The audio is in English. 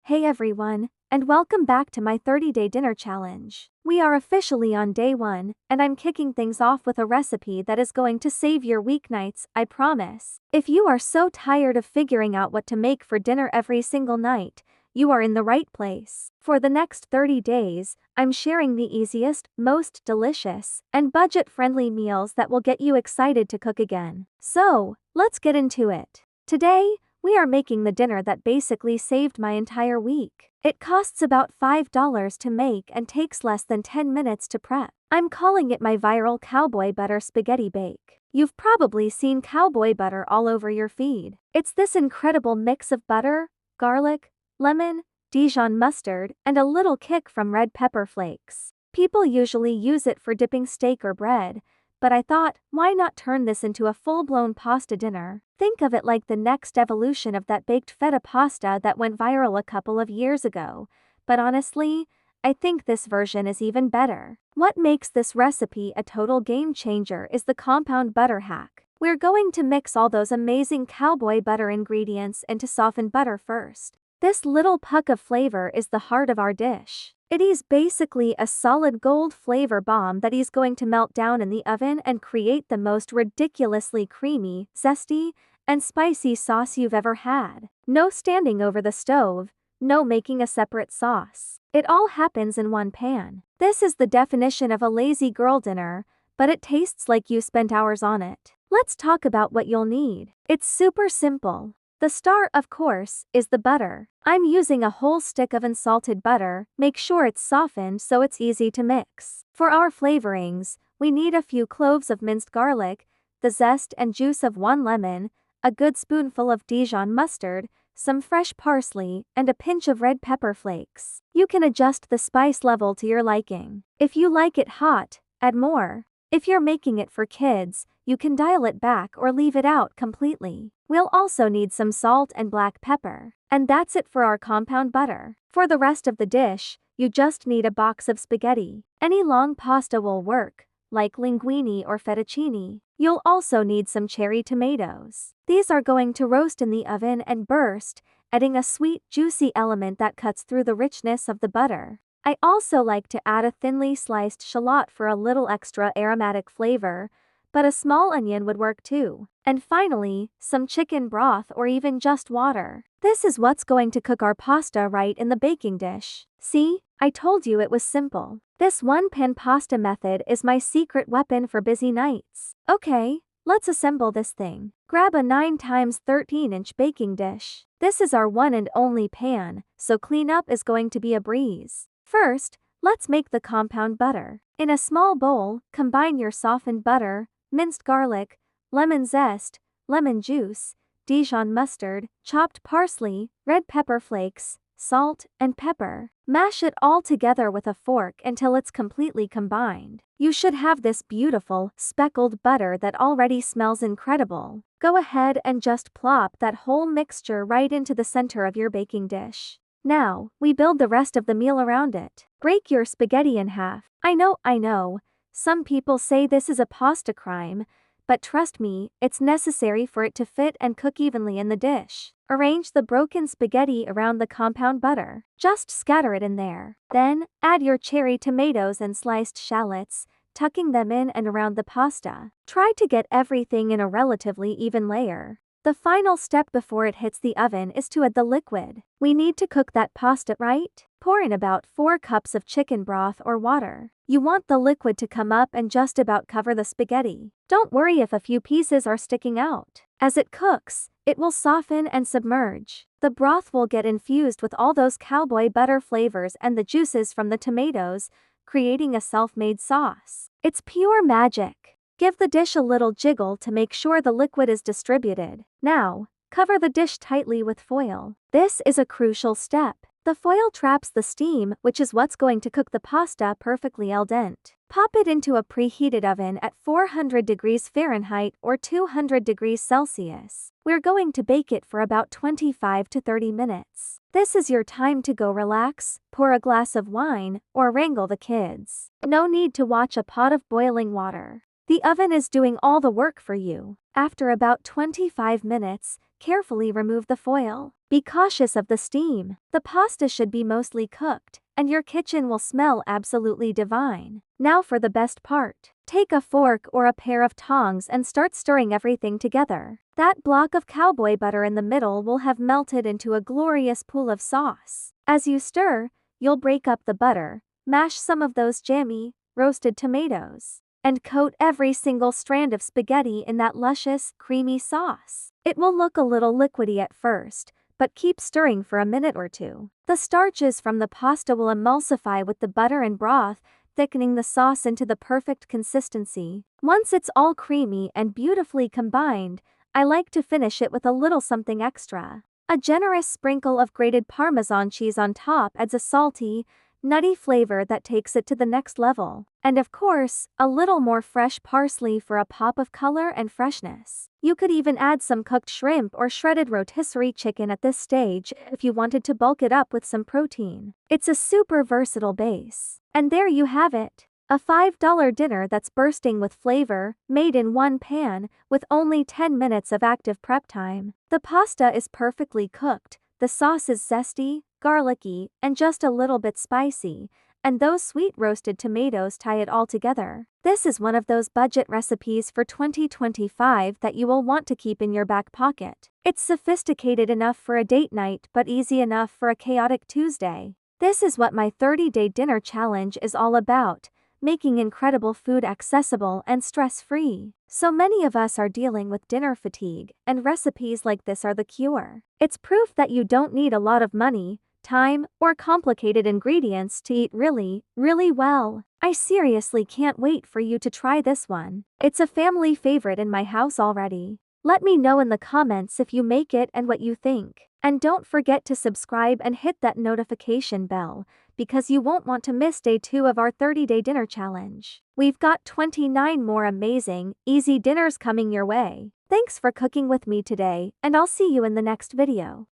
Hey everyone, and welcome back to my 30-day dinner challenge. We are officially on day 1, and I'm kicking things off with a recipe that is going to save your weeknights, I promise. If you are so tired of figuring out what to make for dinner every single night, you are in the right place. For the next 30 days, I'm sharing the easiest, most delicious, and budget-friendly meals that will get you excited to cook again. So, let's get into it. Today, we are making the dinner that basically saved my entire week. It costs about $5 to make and takes less than 10 minutes to prep. I'm calling it my viral Cowboy Butter Spaghetti bake. You've probably seen cowboy butter all over your feed. It's this incredible mix of butter, garlic, lemon, Dijon mustard, and a little kick from red pepper flakes. People usually use it for dipping steak or bread, but I thought, why not turn this into a full-blown pasta dinner? Think of it like the next evolution of that baked feta pasta that went viral a couple of years ago, but honestly, I think this version is even better. What makes this recipe a total game changer is the compound butter hack. We're going to mix all those amazing cowboy butter ingredients into softened butter first. This little puck of flavor is the heart of our dish. It is basically a solid gold flavor bomb that is going to melt down in the oven and create the most ridiculously creamy, zesty, and spicy sauce you've ever had. No standing over the stove, no making a separate sauce. It all happens in one pan. This is the definition of a lazy girl dinner, but it tastes like you spent hours on it. Let's talk about what you'll need. It's super simple. The star, of course, is the butter. I'm using a whole stick of unsalted butter. Make sure it's softened so it's easy to mix. For our flavorings, we need a few cloves of minced garlic, the zest and juice of 1 lemon, a good spoonful of Dijon mustard, some fresh parsley, and a pinch of red pepper flakes. You can adjust the spice level to your liking. If you like it hot, add more. If you're making it for kids, you can dial it back or leave it out completely. We'll also need some salt and black pepper. And that's it for our compound butter. For the rest of the dish, you just need a box of spaghetti. Any long pasta will work, like linguine or fettuccine. You'll also need some cherry tomatoes. These are going to roast in the oven and burst, adding a sweet, juicy element that cuts through the richness of the butter. I also like to add a thinly sliced shallot for a little extra aromatic flavor, but a small onion would work too. And finally, some chicken broth or even just water. This is what's going to cook our pasta right in the baking dish. See, I told you it was simple. This one-pan pasta method is my secret weapon for busy nights. Okay, let's assemble this thing. Grab a 9x13-inch baking dish. This is our one and only pan, so cleanup is going to be a breeze. First, let's make the compound butter. In a small bowl, combine your softened butter, minced garlic, lemon zest, lemon juice, Dijon mustard, chopped parsley, red pepper flakes, salt, and pepper. Mash it all together with a fork until it's completely combined. You should have this beautiful, speckled butter that already smells incredible. Go ahead and just plop that whole mixture right into the center of your baking dish. Now, we build the rest of the meal around it. Break your spaghetti in half. I know, some people say this is a pasta crime, but trust me, it's necessary for it to fit and cook evenly in the dish. Arrange the broken spaghetti around the compound butter. Just scatter it in there. Then, add your cherry tomatoes and sliced shallots, tucking them in and around the pasta. Try to get everything in a relatively even layer. The final step before it hits the oven is to add the liquid. We need to cook that pasta, right? Pour in about 4 cups of chicken broth or water. You want the liquid to come up and just about cover the spaghetti. Don't worry if a few pieces are sticking out. As it cooks, it will soften and submerge. The broth will get infused with all those cowboy butter flavors and the juices from the tomatoes, creating a self-made sauce. It's pure magic. Give the dish a little jiggle to make sure the liquid is distributed. Now, cover the dish tightly with foil. This is a crucial step. The foil traps the steam, which is what's going to cook the pasta perfectly al dente. Pop it into a preheated oven at 400 degrees Fahrenheit or 200 degrees Celsius. We're going to bake it for about 25 to 30 minutes. This is your time to go relax, pour a glass of wine, or wrangle the kids. No need to watch a pot of boiling water. The oven is doing all the work for you. After about 25 minutes, carefully remove the foil. Be cautious of the steam. The pasta should be mostly cooked, and your kitchen will smell absolutely divine. Now for the best part. Take a fork or a pair of tongs and start stirring everything together. That block of cowboy butter in the middle will have melted into a glorious pool of sauce. As you stir, you'll break up the butter, mash some of those jammy, roasted tomatoes, and coat every single strand of spaghetti in that luscious, creamy sauce. It will look a little liquidy at first, but keep stirring for a minute or two. The starches from the pasta will emulsify with the butter and broth, thickening the sauce into the perfect consistency. Once it's all creamy and beautifully combined, I like to finish it with a little something extra. A generous sprinkle of grated Parmesan cheese on top adds a salty, nutty flavor that takes it to the next level. And of course, a little more fresh parsley for a pop of color and freshness. You could even add some cooked shrimp or shredded rotisserie chicken at this stage if you wanted to bulk it up with some protein. It's a super versatile base. And there you have it. A $5 dinner that's bursting with flavor, made in one pan, with only 10 minutes of active prep time. The pasta is perfectly cooked, the sauce is zesty, garlicky, and just a little bit spicy, and those sweet roasted tomatoes tie it all together. This is one of those budget recipes for 2025 that you will want to keep in your back pocket. It's sophisticated enough for a date night but easy enough for a chaotic Tuesday. This is what my 30-day dinner challenge is all about, making incredible food accessible and stress-free. So many of us are dealing with dinner fatigue, and recipes like this are the cure. It's proof that you don't need a lot of money, time, or complicated ingredients to eat really, really well. I seriously can't wait for you to try this one. It's a family favorite in my house already. Let me know in the comments if you make it and what you think. And don't forget to subscribe and hit that notification bell, because you won't want to miss day 2 of our 30-day dinner challenge. We've got 29 more amazing, easy dinners coming your way. Thanks for cooking with me today, and I'll see you in the next video.